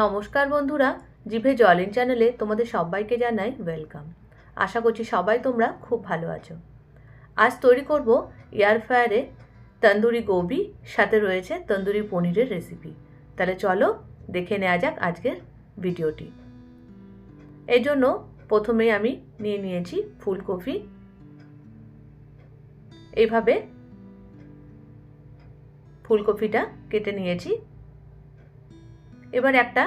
নমস্কার বন্ধুরা, জিভে জলের চ্যানেলে তোমাদের সবাইকে জানাই ওয়েলকাম। আশা করছি সবাই তোমরা খুব ভালো আছো। আজ তৈরি করব এয়ার ফ্রায়ারে তন্দুরি গোবি, সাথে রয়েছে তন্দুরি পনিরের রেসিপি। তাহলে চলো দেখে নেওয়া যাক আজকের ভিডিওটি। এই জন্য প্রথমেই আমি নিয়ে নিয়েছি ফুলকপি। এইভাবে ফুলকপিটা কেটে নিয়েছি। এবার একটা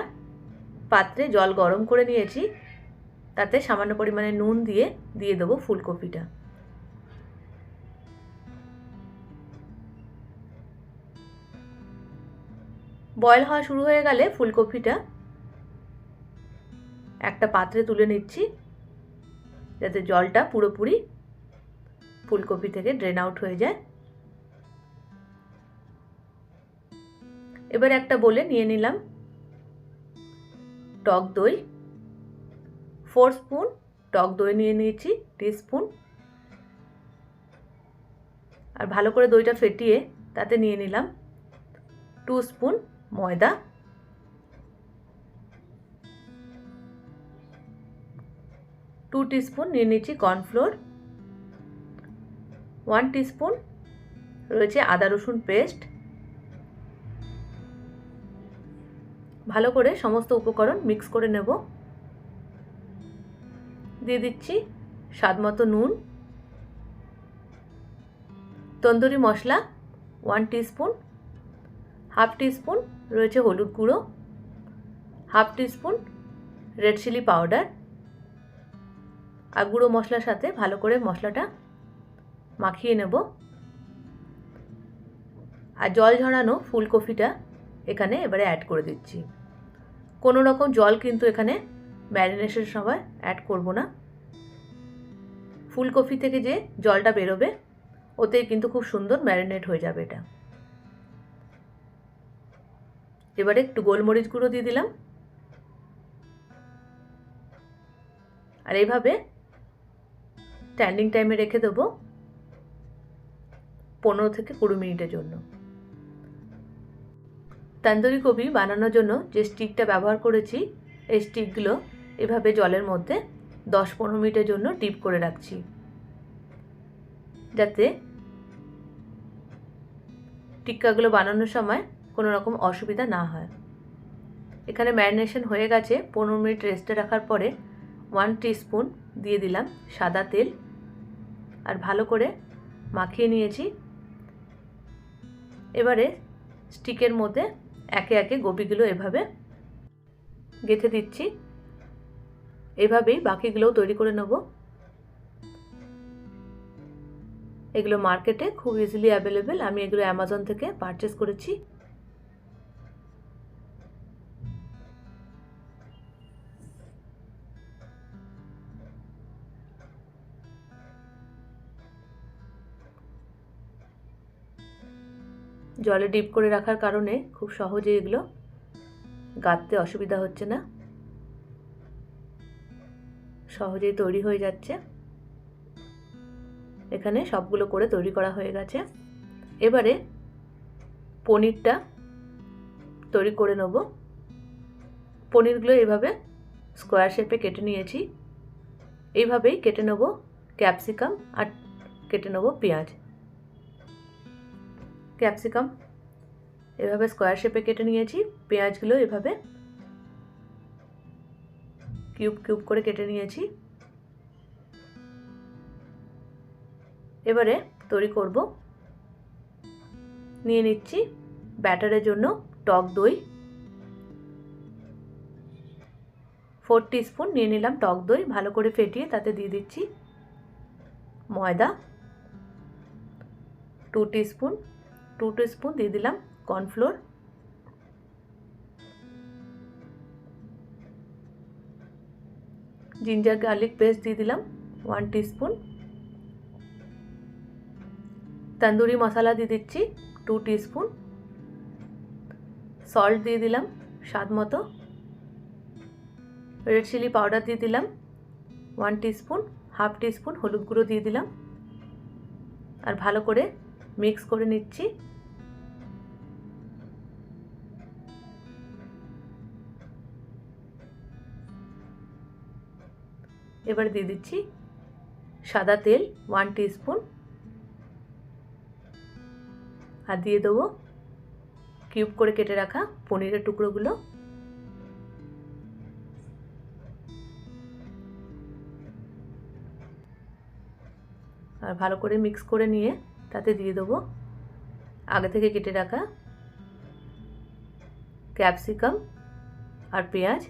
পাত্রে জল গরম করে নিয়েছি, তাতে সামান্য পরিমাণে নুন দিয়ে দেবো ফুলকপিটা। বয়েল হওয়া শুরু হয়ে গেলে ফুলকপিটা একটা পাত্রে তুলে নিচ্ছি, যাতে জলটা পুরোপুরি ফুলকপি থেকে ড্রেন আউট হয়ে যায়। এবার একটা বলে নিয়ে নিলাম টক দই, 4 স্পুন টক দই নিয়ে নিয়েছি, টিস্পুন। আর ভালো করে দইটা ফেটিয়ে তাতে নিয়ে নিলাম 2 স্পুন ময়দা, 2 টিস্পুন নিয়ে নিচ্ছি কর্নফ্লোর, 1 টিস্পুন রয়েছে আদা রসুন পেস্ট। ভালো করে সমস্ত উপকরণ মিক্স করে নেব। দিয়ে দিচ্ছি স্বাদমতো নুন, tandoori masala 1 teaspoon, half teaspoon রয়েছে হলুদ গুঁড়ো, half teaspoon red chilli powder. আর গুঁড়ো মশলার সাথে ভালো করে মশলাটা মাখিয়ে নেব। আর জল ঝরানো ফুলকপিটা এখানে এবারে অ্যাড করে দিচ্ছি। কোনো রকম জল কিন্তু এখানে ম্যারিনেশনের সময় অ্যাড করব না। ফুলকপি থেকে যে জলটা বেরোবে ওতেই কিন্তু খুব সুন্দর ম্যারিনেট হয়ে যাবে এটা। এবারে একটু গোলমরিচ গুঁড়ো দিয়ে দিলাম। আর এইভাবে স্ট্যান্ডিং টাইমে রেখে দেবো 15 থেকে 20 মিনিটের জন্য। তন্দুরি গোবি বানানোর জন্য যে স্টিকটা ব্যবহার করেছি, এই স্টিকগুলো এভাবে জলের মধ্যে 10-15 মিনিটের জন্য ডিপ করে রাখছি, যাতে টিক্কাগুলো বানানোর সময় কোনো রকম অসুবিধা না হয়। এখানে ম্যারিনেশন হয়ে গেছে। 15 মিনিট রেস্টে রাখার পরে 1 টিস্পুন দিয়ে দিলাম সাদা তেল, আর ভালো করে মাখিয়ে নিয়েছি। এবারে স্টিকের মধ্যে একে একে গোবিগুলো এভাবে গেঁথে দিচ্ছি। এভাবেই বাকিগুলোও তৈরি করে নেব। এগুলো মার্কেটে খুব ইজিলি অ্যাভেলেবেল, আমি এগুলো অ্যামাজন থেকে পারচেস করেছি। জলে ডিপ করে রাখার কারণে খুব সহজে এগুলো গাঁথতে অসুবিধা হচ্ছে না, সহজেই তৈরি হয়ে যাচ্ছে। এখানে সবগুলো করে তৈরি করা হয়ে গেছে। এবারে পনিরটা তৈরি করে নেব। পনিরগুলো এভাবে স্কোয়ার শেপে কেটে নিয়েছি। এইভাবেই কেটে নেব ক্যাপসিকাম, আর কেটে নেব পেঁয়াজ। ক্যাপসিকাম এভাবে স্কোয়ার শেপে কেটে নিয়েছি, পেঁয়াজগুলো এভাবে কিউব কিউব করে কেটে নিয়েছি। এবারে তৈরি করব। নিয়ে নিচ্ছি ব্যাটারের জন্য টক দই, 4 টিস্পুন নিয়ে নিলাম টক দই। ভালো করে ফেটিয়ে তাতে দিয়ে দিচ্ছি ময়দা 2 টিস্পুন দিয়ে দিলাম কর্নফ্লোর, জিঞ্জার গার্লিক পেস্ট দিয়ে দিলাম 1 টিস্পুন, তন্দুরি মশলা দিয়ে দিচ্ছি 2 টিস্পুন, সল্ট দিয়ে দিলাম স্বাদ মতো, রেড চিলি পাউডার দিয়ে দিলাম 1 টিস্পুন, হাফ টিস্পুন হলুদ গুঁড়ো দিয়ে দিলাম। আর ভালো করে মিক্স করে নিচ্ছি। এবার দিয়ে দিচ্ছি সাদা তেল 1 টিস্পুন, আর দিয়ে দেবো কিউব করে কেটে রাখা পনিরের টুকরোগুলো। আর ভালো করে মিক্স করে নিয়ে তাতে দিয়ে দেবো আগে থেকে কেটে রাখা ক্যাপসিকাম আর পেঁয়াজ।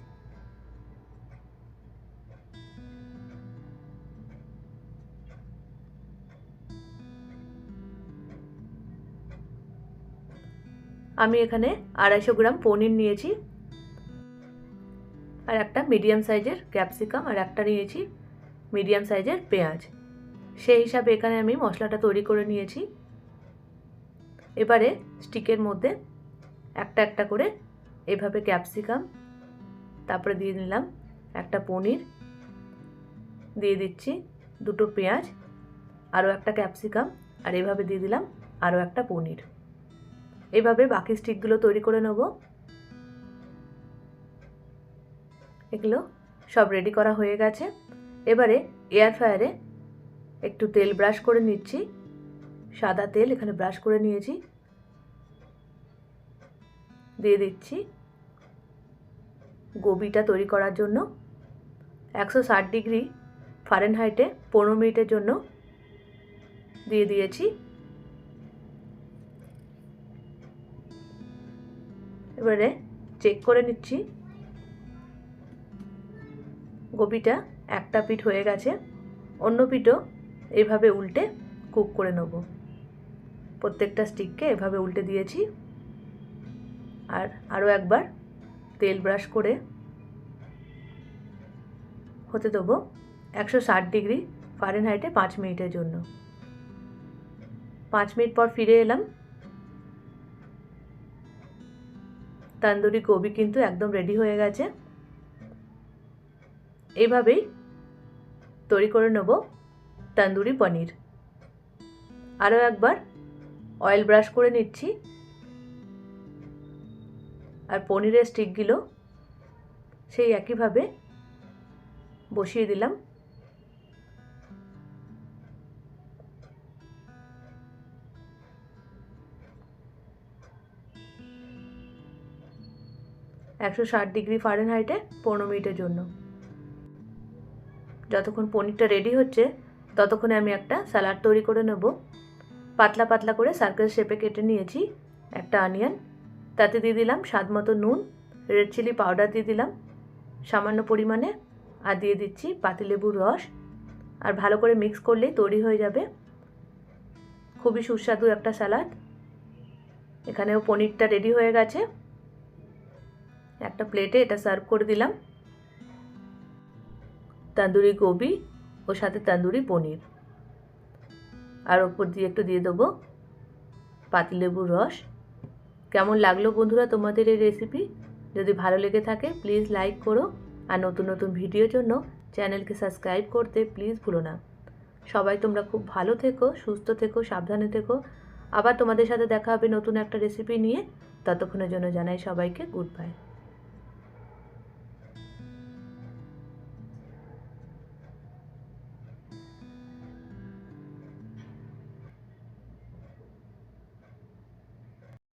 আমি এখানে 250 গ্রাম পনির নিয়েছি, আর একটা মিডিয়াম সাইজের ক্যাপসিকাম, আর একটা নিয়েছি মিডিয়াম সাইজের পেঁয়াজ। সেই হিসাবে এখানে আমি মশলাটা তৈরি করে নিয়েছি। এবারে স্টিকের মধ্যে একটা একটা করে এভাবে ক্যাপসিকাম, তারপরে দিয়ে নিলাম একটা পনির, দিয়ে দিচ্ছি দুটো পেঁয়াজ, আরও একটা ক্যাপসিকাম, আর এভাবে দিয়ে দিলাম আরও একটা পনির। এভাবে বাকি স্টিকগুলো তৈরি করে নেব। এগুলো সব রেডি করা হয়ে গেছে। এবারে এয়ার ফ্রায়ারে একটু তেল ব্রাশ করে নিচ্ছি, সাদা তেল এখানে ব্রাশ করে নিয়েছি। দিয়ে দিচ্ছি গোবিটা তৈরি করার জন্য 160 ডিগ্রি ফারেনহাইটে 15 মিনিটের জন্য দিয়ে দিয়েছি। এবারে চেক করে নিচ্ছি গোবিটা একটা পিঠ হয়ে গেছে, অন্য পিঠও এইভাবে উল্টে কুক করে নেব। প্রত্যেকটা স্টিককে এভাবে উল্টে দিয়েছি, আর আরও একবার তেল ব্রাশ করে হতে দেবো 160 ডিগ্রি ফারেনহাইটে 5 মিনিটের জন্য। 5 মিনিট পর ফিরে এলাম। তন্দুরি গোবি কিন্তু একদম রেডি হয়ে গেছে। এইভাবেই তৈরি করে নেব তন্দুরি পনির। আরও একবার অয়েল ব্রাশ করে নিচ্ছি, আর পনিরের স্টিকগুলো সেই একইভাবে বসিয়ে দিলাম। একশো 60 ডিগ্রি ফারেনহাইটে 15 মিনিটের জন্য। যতক্ষণ পনিরটা রেডি হচ্ছে ততক্ষণে আমি একটা স্যালাড তৈরি করে নেব। পাতলা পাতলা করে সার্কেল শেপে কেটে নিয়েছি একটা অনিয়ন, তাতে দিয়ে দিলাম স্বাদ মতো নুন, রেড চিলি পাউডার দিয়ে দিলাম সামান্য পরিমাণে, আর দিয়ে দিচ্ছি পাতিলেবুর রস। আর ভালো করে মিক্স করলেই তৈরি হয়ে যাবে খুবই সুস্বাদু একটা স্যালাড। এখানেও পনিরটা রেডি হয়ে গেছে। একটা প্লেটে এটা সার্ভ করে দিলাম, তন্দুরি গোবি ওর সাথে তন্দুরি পনির, আর ওপর দিয়ে একটু দিয়ে দেবো পাতিলেবুর রস। কেমন লাগলো বন্ধুরা তোমাদের এই রেসিপি? যদি ভালো লেগে থাকে প্লিজ লাইক করো, আর নতুন নতুন ভিডিওর জন্য চ্যানেলকে সাবস্ক্রাইব করতে প্লিজ ভুলো না। সবাই তোমরা খুব ভালো থেকো, সুস্থ থেকো, সাবধানে থেকো। আবার তোমাদের সাথে দেখা হবে নতুন একটা রেসিপি নিয়ে। ততক্ষণের জন্য জানাই সবাইকে গুড বাই।